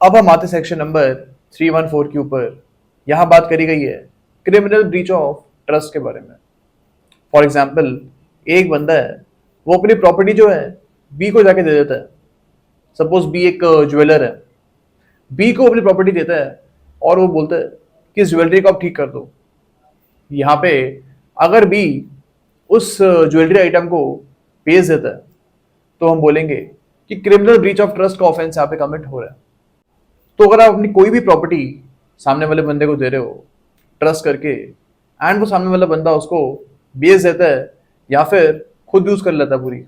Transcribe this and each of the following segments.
अब हम आते सेक्शन नंबर 314 के ऊपर। यहां बात करी गई है क्रिमिनल ब्रीच ऑफ ट्रस्ट के बारे में। फॉर एग्जाम्पल, एक बंदा है, वो अपनी प्रॉपर्टी जो है बी को जाके दे देता है। सपोज बी एक ज्वेलर है, बी को अपनी प्रॉपर्टी देता है और वो बोलता है कि इस ज्वेलरी को आप ठीक कर दो। यहाँ पे अगर बी उस ज्वेलरी आइटम को बेच देता है तो हम बोलेंगे कि क्रिमिनल ब्रीच ऑफ ट्रस्ट का ऑफेंस यहाँ पे कमिट हो रहा है। तो अगर आप अपनी कोई भी प्रॉपर्टी सामने वाले बंदे को दे रहे हो ट्रस्ट करके, एंड वो सामने वाला बंदा उसको बेच देता है या फिर खुद यूज कर लेता है पूरी,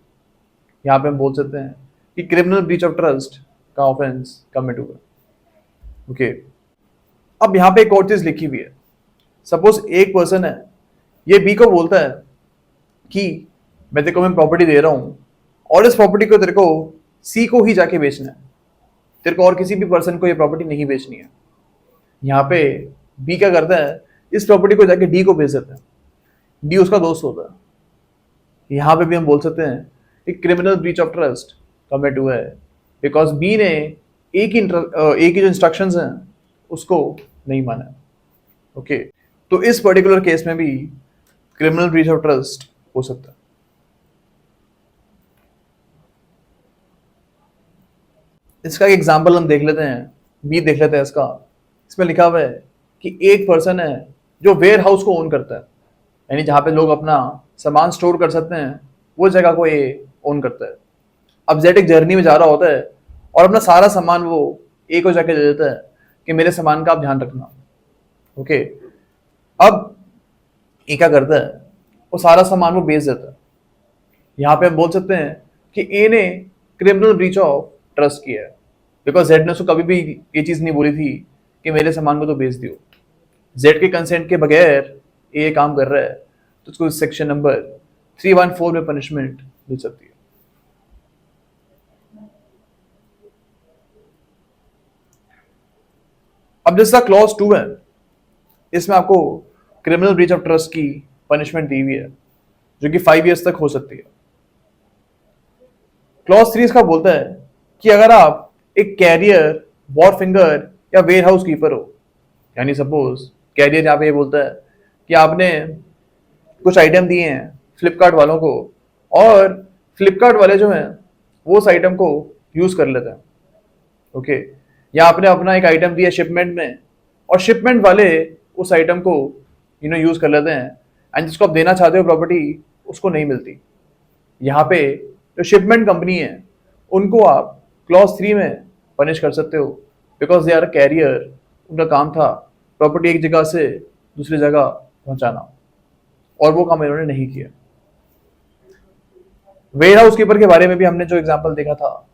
यहाँ पे हम बोल सकते हैं कि क्रिमिनल ब्रीच ऑफ ट्रस्ट का ऑफेंस कमिट हुआ। ओके, अब यहाँ पे एक और चीज लिखी हुई है। सपोज एक पर्सन है, ये बी को बोलता है कि मैं तेरे को मैं प्रॉपर्टी दे रहा हूं और इस प्रॉपर्टी को तेरे को सी को ही जाके बेचना है, तेरे को और किसी भी पर्सन को ये प्रॉपर्टी नहीं बेचनी है। यहाँ पे बी क्या करता है, इस प्रॉपर्टी को जाके डी को बेच देता है। डी उसका दोस्त होता है। यहाँ पे भी हम बोल सकते हैं कि criminal breach of trust commit हुआ है, बिकॉज बी ने एक ही जो इंस्ट्रक्शंस हैं उसको नहीं माना। ओके, तो इस पर्टिकुलर केस में भी क्रिमिनल ब्रीच ऑफ ट्रस्ट हो सकता है। इसका एक एग्जाम्पल हम देख लेते हैं, बी देख लेते हैं इसका। इसमें लिखा हुआ है कि एक पर्सन है जो वेयर हाउस को ओन करता है, यानी जहाँ पे लोग अपना सामान स्टोर कर सकते हैं, वो जगह को ये ओन करता है। अब जेड एक जर्नी में जा रहा होता है और अपना सारा सामान वो ए को जाके दे देता है कि मेरे सामान का आप ध्यान रखना। ओके, अब ए क्या करता है, वो सारा सामान वो बेच देता है। यहाँ पे हम बोल सकते हैं कि ए ने क्रिमिनल ब्रीच ऑफ ट्रस्ट किया है, बिकॉज जेड ने उसको कभी भी ये चीज नहीं बोली थी कि मेरे सामान को तो बेच दियो। जेड के कंसेंट के बगैर ए काम कर रहा है, तो उसको सेक्शन नंबर 314 में पनिशमेंट मिल सकती है। अब जैसा क्लॉज 2 है, इसमें आपको क्रिमिनल ब्रीच ऑफ ट्रस्ट की पनिशमेंट दी हुई है, जो कि 5 ईयर्स तक हो सकती है। क्लॉज 3 इसका बोलता है कि अगर आप एक कैरियर, वॉर फिंगर या वेयर हाउस कीपर हो, यानी सपोज कैरियर यहाँ पे ये बोलता है कि आपने कुछ आइटम दिए हैं फ्लिपकार्ट वालों को और फ्लिपकार्ट वाले जो हैं वो उस आइटम को यूज कर लेते हैं। ओके, या आपने अपना एक आइटम दिया शिपमेंट में और शिपमेंट वाले उस आइटम को यूज कर लेते हैं, एंड जिसको आप देना चाहते हो प्रॉपर्टी उसको नहीं मिलती। यहाँ पे जो शिपमेंट कंपनी है उनको आप क्लॉज 3 में पनिश कर सकते हो, बिकॉज दे आर कैरियर। उनका काम था प्रॉपर्टी एक जगह से दूसरी जगह पहुंचाना, और वो काम इन्होंने नहीं किया। वेयर हाउस कीपर के बारे में भी हमने जो एग्जांपल देखा था,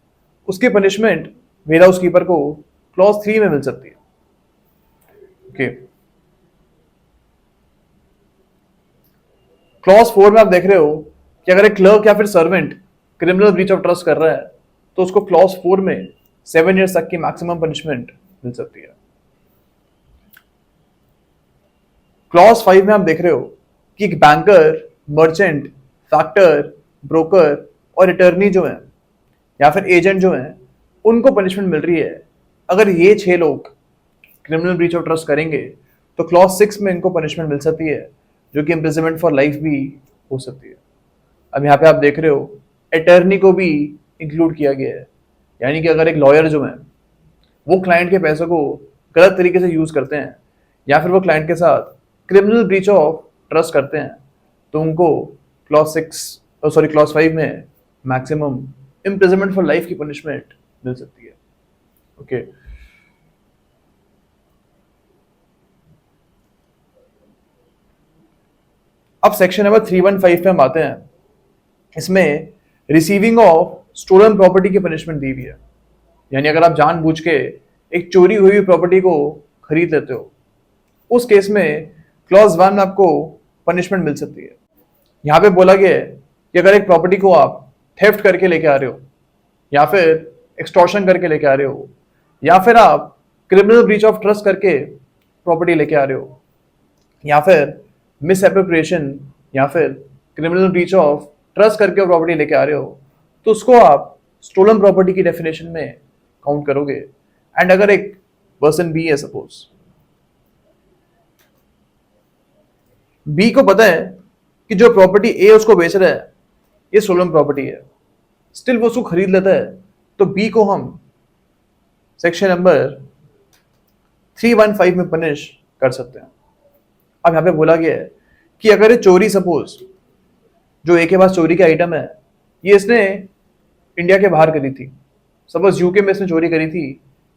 उसकी पनिशमेंट वेयर हाउस कीपर को क्लॉज 3 में मिल सकती है। ओके, क्लॉज 4 में आप देख रहे हो कि अगर एक क्लर्क या फिर servant criminal breach of trust कर रहा है तो उसको क्लॉज 4 में 7 ईयर्स तक की मैक्सिमम पनिशमेंट मिल सकती है। क्लॉज 5 में आप देख रहे हो कि एक बैंकर, मर्चेंट, फैक्टर, ब्रोकर और अटर्नी जो है या फिर एजेंट जो है उनको पनिशमेंट मिल रही है। अगर ये 6 लोग क्रिमिनल ब्रीच ऑफ ट्रस्ट करेंगे तो क्लॉज 6 में इनको पनिशमेंट मिल सकती है, जो कि इम्प्रिजनमेंट फॉर लाइफ भी हो सकती है। अब यहाँ पे आप देख रहे हो अटर्नी को भी इंक्लूड किया गया है, यानी कि अगर एक लॉयर जो है वो क्लाइंट के पैसों को गलत तरीके से यूज करते हैं या फिर वो क्लाइंट के साथ क्रिमिनल ब्रीच ऑफ ट्रस्ट करते हैं, तो उनको क्लॉज 5 में मैक्सिमम इम्प्रिजनमेंट फॉर लाइफ की पनिशमेंट मिल सकती है। ओके, अब सेक्शन नंबर 315 पे हम आते हैं। इसमें रिसीविंग ऑफ स्टोलन प्रॉपर्टी की पनिशमेंट दी हुई है, यानी अगर आप जानबूझ के एक चोरी हुई प्रॉपर्टी को खरीद लेते हो, उस केस में क्लॉज 1 में आपको पनिशमेंट मिल सकती है। यहाँ पे बोला गया है कि अगर एक प्रॉपर्टी को आप थेफ्ट करके लेके आ रहे हो या फिर एक्सटॉर्शन करके लेके आ रहे हो या फिर आप क्रिमिनल ब्रीच ऑफ ट्रस्ट करके प्रॉपर्टी लेके आ रहे हो या फिर मिस एप्रोप्रिएशन या फिर क्रिमिनल ब्रीच ऑफ ट्रस्ट करके प्रॉपर्टी लेके आ रहे हो, तो उसको आप स्टोलन प्रॉपर्टी की डेफिनेशन में काउंट करोगे, एंड अगर एक पर्सन बी है, सपोज बी को पता है कि जो प्रॉपर्टी ए उसको बेच रहा है ये स्टोलन प्रॉपर्टी है, स्टिल वो उसको खरीद लेता है, तो बी को हम सेक्शन नंबर 315 में पनिश कर सकते हैं। अब यहां पे बोला गया है कि अगर ये चोरी, सपोज जो ए के पास चोरी के आइटम है ये इसने इंडिया के बाहर करी थी, सपोज यूके में इसने चोरी करी थी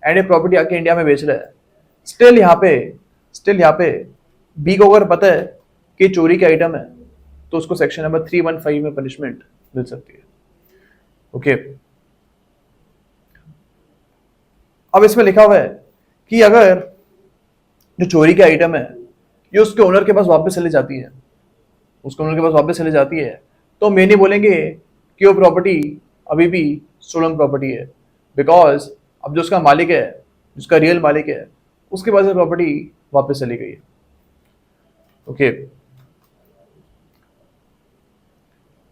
एंड ये प्रॉपर्टी आके इंडिया में बेच रहा है, स्टिल यहाँ पे बी को अगर पता है कि चोरी के आइटम है तो उसको सेक्शन नंबर 315 में पनिशमेंट मिल सकती है। ओके, अब इसमें लिखा हुआ है कि अगर जो चोरी के आइटम है ये उसके ओनर के पास वापस चली जाती है, तो हम ये नहीं बोलेंगे कि वो प्रॉपर्टी अभी भी स्टोलन प्रॉपर्टी है, बिकॉज अब जो उसका मालिक है, जिसका रियल मालिक है, उसके पास प्रॉपर्टी वापस चली गई है। ओके,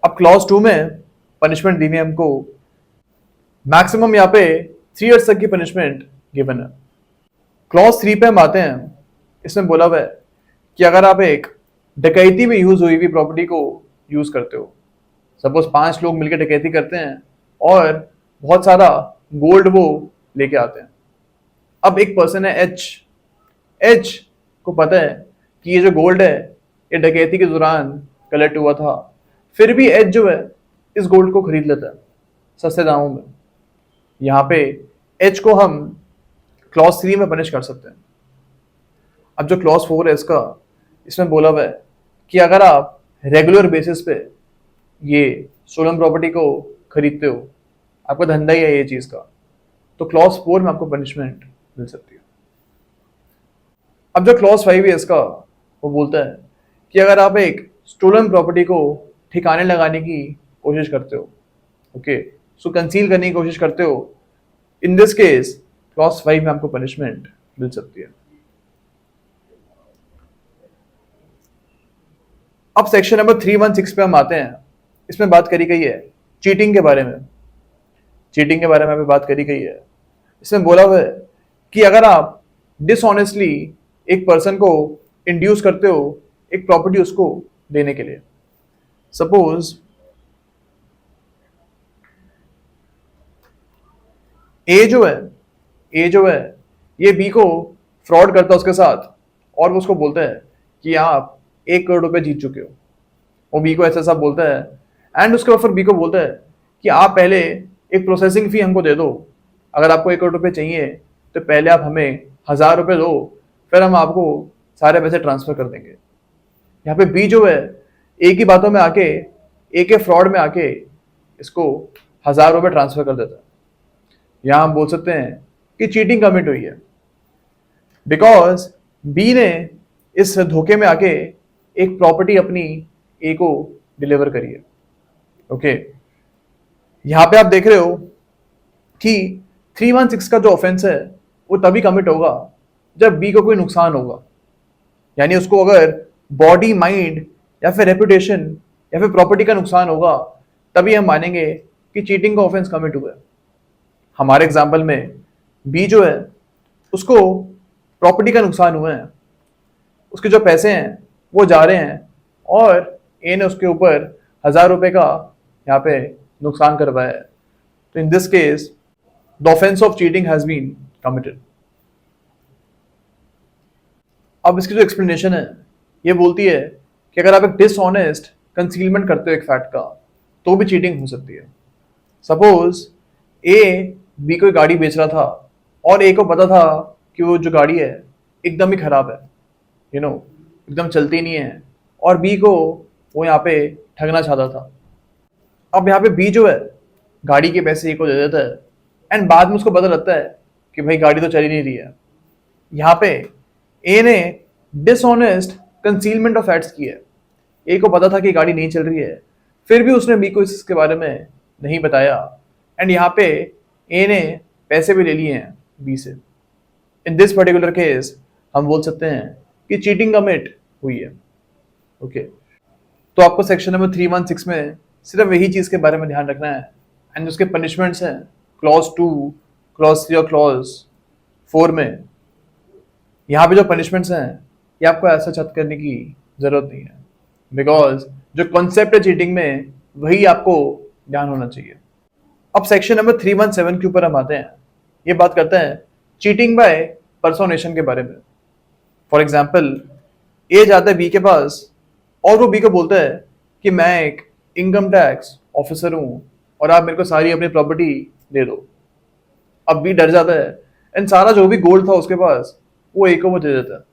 अब क्लॉज 2 में पनिशमेंट दी हुई है हमको, मैक्सिमम यहाँ पे 3 इयर्स तक की पनिशमेंट गिवन है। क्लॉज 3 पे हम आते हैं, इसमें बोला हुआ है कि अगर आप एक डकैती में यूज हुई हुई प्रॉपर्टी को यूज करते हो, सपोज 5 लोग मिलकर डकैती करते हैं और बहुत सारा गोल्ड वो लेके आते हैं। अब एक पर्सन है एच को पता है कि ये जो गोल्ड है ये डकैती के दौरान कलेक्ट हुआ था, फिर भी एच जो है इस गोल्ड को खरीद लेता है सस्ते दामों में। यहाँ पे एच को हम क्लॉज 3 में पनिश कर सकते हैं। अब जो क्लॉज 4 है इसमें बोला हुआ है कि अगर आप रेगुलर बेसिस पे ये स्टोलन प्रॉपर्टी को खरीदते हो, आपका धंधा ही है ये चीज का, तो क्लॉज 4 में आपको पनिशमेंट मिल सकती है। अब जो क्लॉज 5 है वो बोलता है कि अगर आप एक स्टोलन प्रॉपर्टी को ठिकाने लगाने की कोशिश करते हो, ओके, सो कंसील करने की कोशिश करते हो, इन दिस केस क्लॉज 5 में आपको पनिशमेंट मिल सकती है। अब सेक्शन नंबर 316 पे हम आते हैं, इसमें बात करी गई है चीटिंग के बारे में। अभी बात करी गई है, इसमें बोला हुआ है कि अगर आप डिसऑनेस्टली एक पर्सन को इंड्यूस करते हो एक प्रॉपर्टी उसको देने के लिए, सपोज ए जो है ये बी को फ्रॉड करता है उसके साथ और वो उसको बोलता है कि आप 1 करोड़ रुपए जीत चुके हो। वो बी को ऐसा बोलता है एंड उसके बाद फिर बी को बोलता है कि आप पहले एक प्रोसेसिंग फी हमको दे दो, अगर आपको 1 करोड़ रुपए चाहिए तो पहले आप हमें 1000 रुपए दो, फिर हम आपको सारे पैसे ट्रांसफर कर देंगे। यहाँ पे बी जो है एक ही बातों में आके, एक के फ्रॉड में आके इसको 1000 रुपए ट्रांसफर कर देता है। यहाँ हम बोल सकते हैं कि चीटिंग कमिट हुई है, बिकॉज बी ने इस धोखे में आके एक प्रॉपर्टी अपनी ए को डिलीवर करी है। ओके, यहां पे आप देख रहे हो कि 316 का जो ऑफेंस है वो तभी कमिट होगा जब बी को कोई नुकसान होगा, यानी उसको अगर बॉडी, माइंड या फिर रेपुटेशन या फिर प्रॉपर्टी का नुकसान होगा तभी हम मानेंगे कि चीटिंग का ऑफेंस कमिट हुआ है। हमारे एग्जाम्पल में बी जो है उसको प्रॉपर्टी का नुकसान हुआ है, उसके जो पैसे हैं वो जा रहे हैं और ए ने उसके ऊपर 1000 रुपए का यहाँ पे नुकसान करवाया है, तो in this case the offence of cheating has been committed. अब इसकी जो एक्सप्लेनेशन है ये बोलती है कि अगर आप एक डिसऑनेस्ट कंसीलमेंट करते हो एक फैक्ट का तो भी चीटिंग हो सकती है। सपोज ए बी को गाड़ी बेच रहा था और ए को पता था कि वो जो गाड़ी है एकदम ही खराब है, एकदम चलती नहीं है, और बी को वो यहाँ पे ठगना चाहता था। अब यहाँ पे बी जो है गाड़ी के पैसे ए को दे देता है एंड बाद में उसको पता लगता है कि भाई गाड़ी तो चल ही नहीं रही है। यहाँ पे ए ने डिसऑनेस्ट कंसीलमेंट ऑफ फैक्ट्स की है, ए को पता था कि गाड़ी नहीं चल रही है, फिर भी उसने बी को इसके बारे में नहीं बताया एंड यहाँ पे ए ने पैसे भी ले लिए हैं बी से। इन दिस पर्टिकुलर केस हम बोल सकते हैं कि चीटिंग कमिट हुई है। ओके, तो आपको सेक्शन नंबर 316 में सिर्फ यही चीज के बारे में ध्यान रखना है एंड उसके पनिशमेंट्स हैं क्लॉज 2, क्लॉज 3 और क्लॉज 4 में यहाँ पे जो पनिशमेंट्स हैं ये आपको ऐसा चेक करने की जरूरत नहीं है, बिकॉज जो कॉन्सेप्ट है चीटिंग में वही आपको ध्यान होना चाहिए। अब सेक्शन नंबर 317 के ऊपर हम आते हैं। ये बात करते हैं चीटिंग बाय पर्सोनेशन के बारे में। फॉर एग्जाम्पल ए जाता है बी के पास और वो बी को बोलता है कि मैं एक इनकम टैक्स ऑफिसर हूं और आप मेरे को सारी अपनी प्रॉपर्टी दे दो। अब बी डर जाता है एंड सारा जो भी गोल्ड था उसके पास वो ए को वो दे देता है।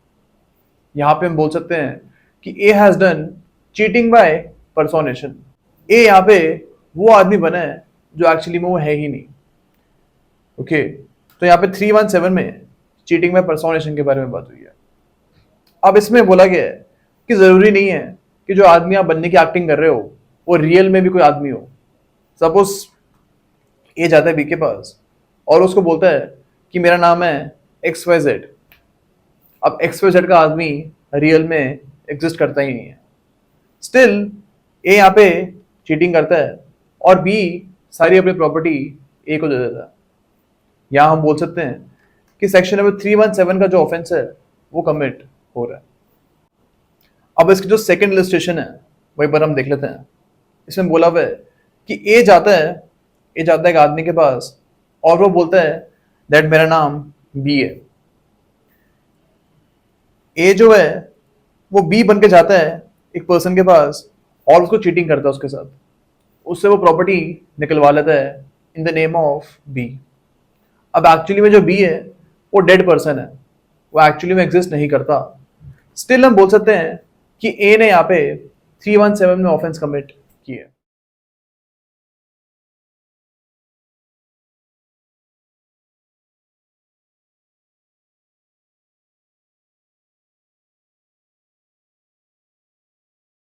यहाँ पे हम बोल सकते हैं कि a has done cheating by personation. ए यहाँ पे वो आदमी बना है जो एक्चुअली में वो है ही नहीं। ओके तो यहाँ पे 317 में चीटिंग बाय पर्सोनेशन के बारे में बात हुई है। अब इसमें बोला गया है कि जरूरी नहीं है कि जो आदमी आप बनने की एक्टिंग कर रहे हो वो रियल में भी कोई आदमी हो। सपोज ए जाता है बी के पास और उसको बोलता है कि मेरा नाम है XYZ। अब XYZ का आदमी रियल में एग्जिस्ट करता ही नहीं है। स्टिल ए यहाँ पे चीटिंग करता है और बी सारी अपनी प्रॉपर्टी ए को दे देता है। यहाँ हम बोल सकते हैं कि सेक्शन नंबर 317 का जो ऑफेंस है वो कमिट हो रहा है। अब इसकी जो सेकंड इलस्ट्रेशन है वही पर हम देख लेते हैं। इसमें बोला हुआ है कि ए जाता है एक आदमी के पास और वो बोलता है दैट मेरा नाम बी है। ए जो है वो बी बन के जाता है एक पर्सन के पास और उसको चीटिंग करता है उसके साथ, उससे वो प्रॉपर्टी निकलवा लेता है in the name of B. अब एक्चुअली में जो बी है वो डेड पर्सन है, वो एक्चुअली में एग्जिस्ट नहीं करता। स्टिल हम बोल सकते हैं कि ए ने यहाँ पे 317 में ऑफेंस कमिट किया है।